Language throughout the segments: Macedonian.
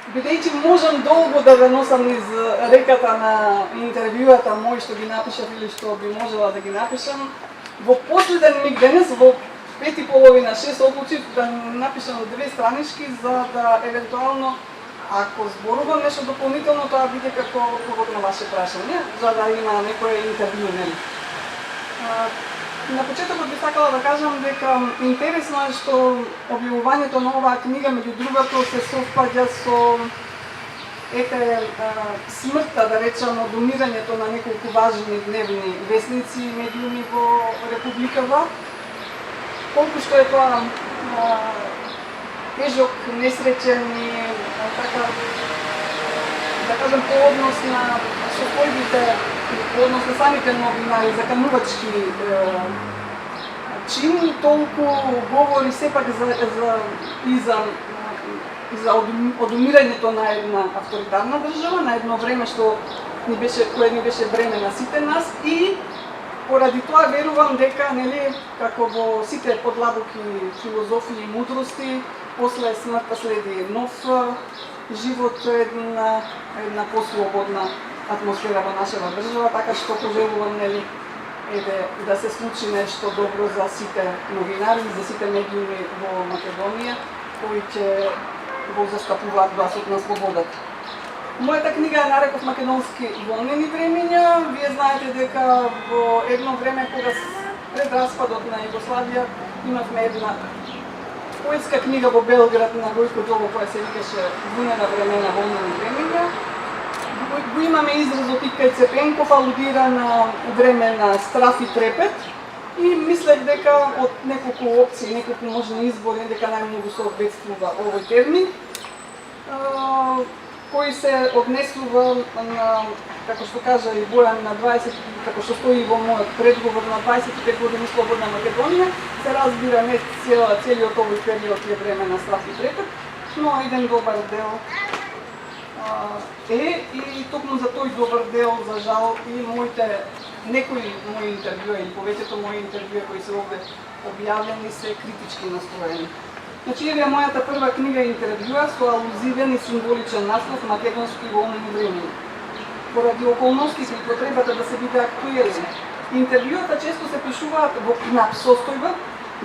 Бидејќи можам долго да го носам низ реката на интервјуата мои што ги напишав или што би можела да ги напишам, во последен миг денес, во 5:30, 6 одлучив да напишам 2 странички за да евентуално, ако зборувам нешто дополнително, тоа биде како одговор на ваше прашање, за да има некој интервју, нели? На почетокот би сакала да кажам дека интересно е што објавувањето на оваа книга меѓу другото се совпаѓа со смртта, да речам, од умирањето на неколку важни дневни весници и медиуми во Републикава. Колку што е тоа тежок, несреќен и така, да кажем, по однос на состојбите, по однос на самите новинари, заканувачки чин, толку говори сепак за одумирањето на една авторитарна држава, на едно време кое ни беше бреме на сите нас и поради тоа верувам дека, нели, како во сите подлабоки филозофии и мудрости, после смртта следи нов живот, една послободна атмосфера во нашава држава, така што пожелувам, нели, да се случи нешто добро за сите новинари, за сите медиуми во Македонија, кои ќе го застапуваат гласот на слободата. Мојата книга ја нареков Македонски волнени времиња. Вие знаете дека во едно време, кога пред распадот на Југославија, имавме една поетска книга во Белград на Гојко Џоло, која се викаше Вунена времена, волнени времиња. Го имаме изразот и кај Цепенков, алудира на време на страф и трепет. И мислех дека од неколку опции, неколку можни избори, дека најмногу се одветствува овој термин, кој се однесува на, како што кажа и Бојан, на 20, како што стои во мојот предговор, на 25 години слободна Македонија, се разбира не целиот овој период е време на страф и трепет, но еден добар дел и токму за тој добар дел, за жал, и некои мои интервјуа или повеќето мои интервјуа кои се овде објавени се критички настроени. Значи, еве мојата прва книга интервјуа со алузивен и символичен наслов Македонски волнени времиња. Поради околностите и потребата да се биде актуелен, интервјуата често се пишуваат во кнап состојба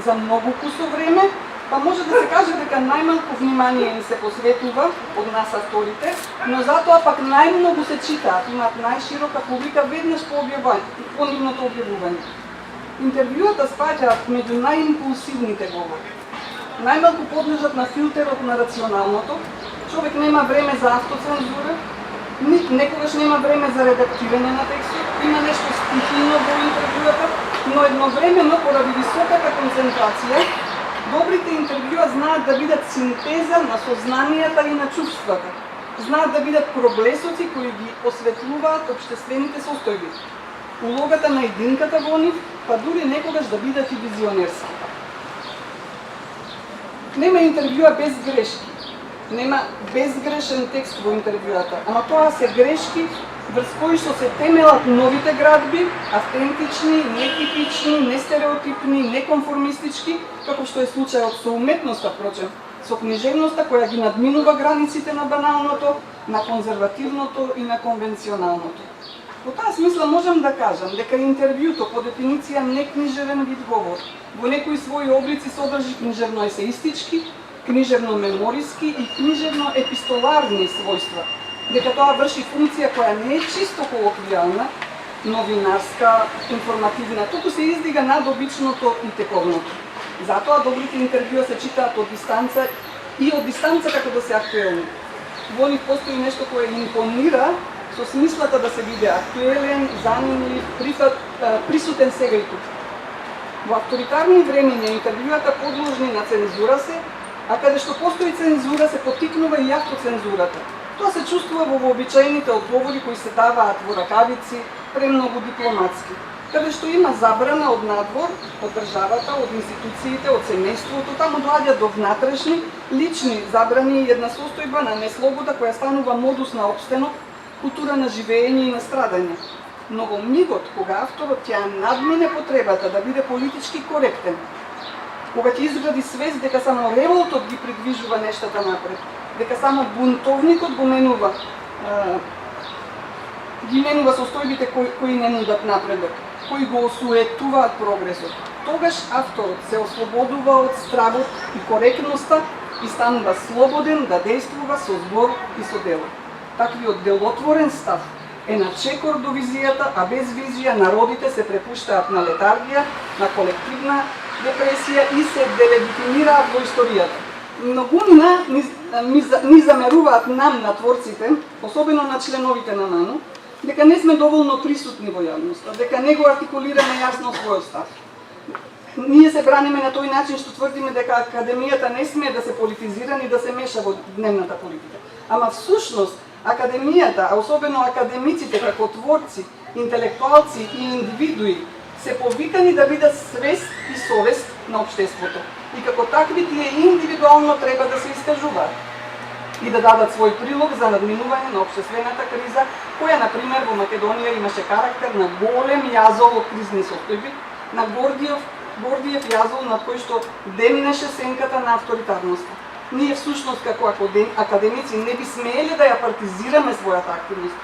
за многу кусо време, па може да се каже дека најмалку внимание им се посветува од нас авторите, но затоа пак најмногу се читаат, имаат најширока публика веднаш по нивното објавување. Интервјуата спаѓаат меѓу најимпулсивните говори. Најмалку подлежат на филтерот на рационалното, човек нема време за автоцензура, некогаш нема време за редактирање на текстот, има нешто стихино во интервјуата, но едновремено поради високата концентрација, добрите интервјуа знаат да бидат синтеза на сознанијата и на чувствата. Знаат да бидат проблесоци кои ги осветлуваат општествените состојби. Улогата на единката во нив, па дури некогаш да бидат и визионерски. Нема интервјуа без грешки. Нема безгрешен текст во интервјуата, ама тоа се грешки врз кои што се темелат новите градби, автентични, нетипични, нестереотипни, неконформистички, како што е случајот со уметноста, впрочем, со книжевноста која ги надминува границите на баналното, на конзервативното и на конвенционалното. Во таа смисла можам да кажам дека интервјуто по дефиниција не книжевен вид говор, во некои своји облици содржи книжевно-есеистички, книжевно-мемориски и книжевно-епистоларни својства, дека тоа врши функција која не е чисто колоквијална, новинарска, информативна, туку се издига над обичното и тековното. Затоа добрите интервјуа се читаат од дистанца и од дистанца како да се актуелни. Во нив постои нешто кое импонира со смислата да се биде актуелен, занимлив, присутен сега и тук. Во авторитарни времења интервјуата подложни на цензура се, а каде што постои цензура се поттикнува и автоцензурата. Тоа се чувствува во вообичаените одговори кои се даваат во ракавици, премногу дипломатски. Каде што има забрана од надвор, од државата, од институциите, од семејството, таму доаѓа до внатрешни, лични забрани и една состојба на неслобода која станува модус на опстенок, култура на живење и на страдање. Но во мигот кога авторот ќе надмине потребата да биде политички коректен, кога ќе изгради свест дека само револтот ги придвижува нештата напред, дека само бунтовникот ги менува состојбите кои не нудат напредок, кои го осуетуваат прогресот. Тогаш авторот се ослободува од стравот и коректноста и станува слободен да действува со збор и со дело. Таквиот делотворен став е на чекор до визијата, а без визија народите се препуштаат на летаргија, на колективна депресија и се делегитимираат во историјата. Многумина ни замеруваат нам на творците, особено на членовите на МАНУ, дека не сме доволно присутни во јавноста, дека не го артикулираме јасно својот став. Ние се браниме на тој начин што тврдиме дека академијата не смее да се политизира ни да се меша во дневната политика. Ама всушност академијата, а особено академиците како творци, интелектуалци и индивидуи се повикани да бидат свест и совест на општеството. И како такви тие индивидуално треба да се искажуваат и да дадат свој прилог за надминување на општествената криза, која, например, во Македонија имаше карактер на голем јазол од кризни состојби, на Гордиев јазол над кој што демнеше сенката на авторитарноста. Ние всушност како академици не би смееле да ја партизираме својата активност,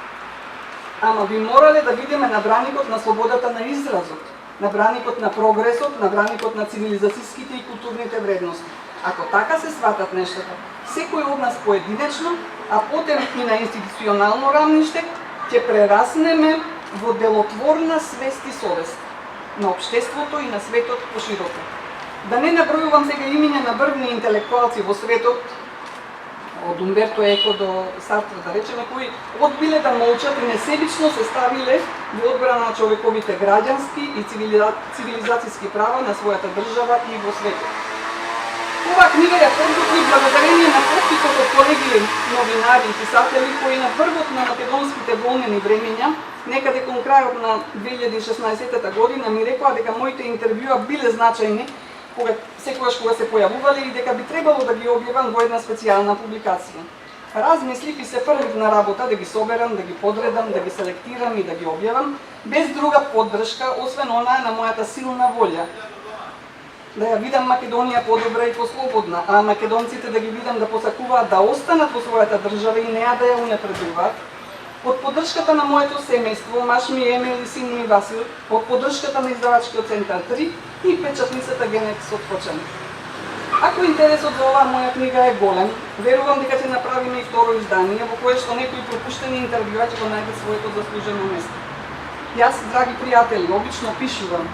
ама би морале да бидеме на браникот на слободата на изразот, на браникот на прогресот, на браникот на цивилизацијските и културните вредности. Ако така се сватат нештата, секој од нас поединечно, а потем и на институционално рамниште, ќе прераснеме во делотворна свест и совест на општеството и на светот пошироко. Да не набројувам сега имиња на врвни интелектуалци во светот, од Умберто Еко до Сартр, да речеме, кои одбиле да молчат и несебично се ставиле во одбрана на човековите граѓански и цивилизацијски права на својата држава и во светот. Оваа книга ја подготви благодарение на поттикот од колеги новинари и писатели кои на првот на македонските волнени времења, некаде кон крајот на 2016 година, ми рекоа дека моите интервјуа биле значајни секогаш кога се појавувале и дека би требало да ги објавам во една специјална публикација. Размислив и се фрлив на работа да ги соберам, да ги подредам, да ги селектирам и да ги објавам, без друга поддршка, освен онаа на мојата силна волја. Да ја видам Македонија подобра и послободна, а македонците да ги видам да посакуваат да останат во својата држава и неа да ја унапредуваат. Од поддршката на моето семејство, маш ми Емил и син ми Васил, од поддршката на издавачкиот центар 3 и печатницата Генетис од Почани. Ако интересот за оваа моја книга е голем, верувам дека ќе направиме и второ издание во кое што некои пропуштени интервјуа ќе го најдат своето заслужено место. Јас, драги пријатели, обично пишувам,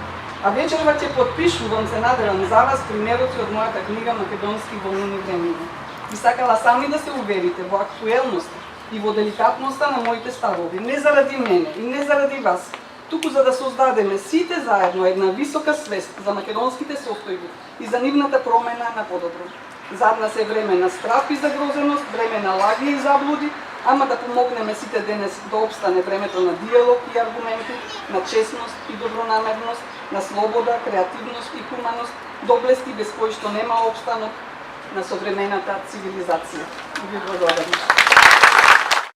а вечерва ќе подпишувам, се надевам за вас, примероци од мојата книга Македонски волнени времиња. Би сакала сами да се уверите во актуелноста и во деликатноста на моите ставови, не заради мене и не заради вас, туку за да создадеме сите заедно една висока свест за македонските состојби и за нивната промена на подобро. Зад нас е време на страв и загрозеност, време на лаги и заблуди, ама да помогнеме сите денес да обстане времето на диалог и аргументи, на честност и добронамерност, на слобода, креативност и хуманост, доблести без кои што нема обстанок на современата цивилизација. Ви благодарам.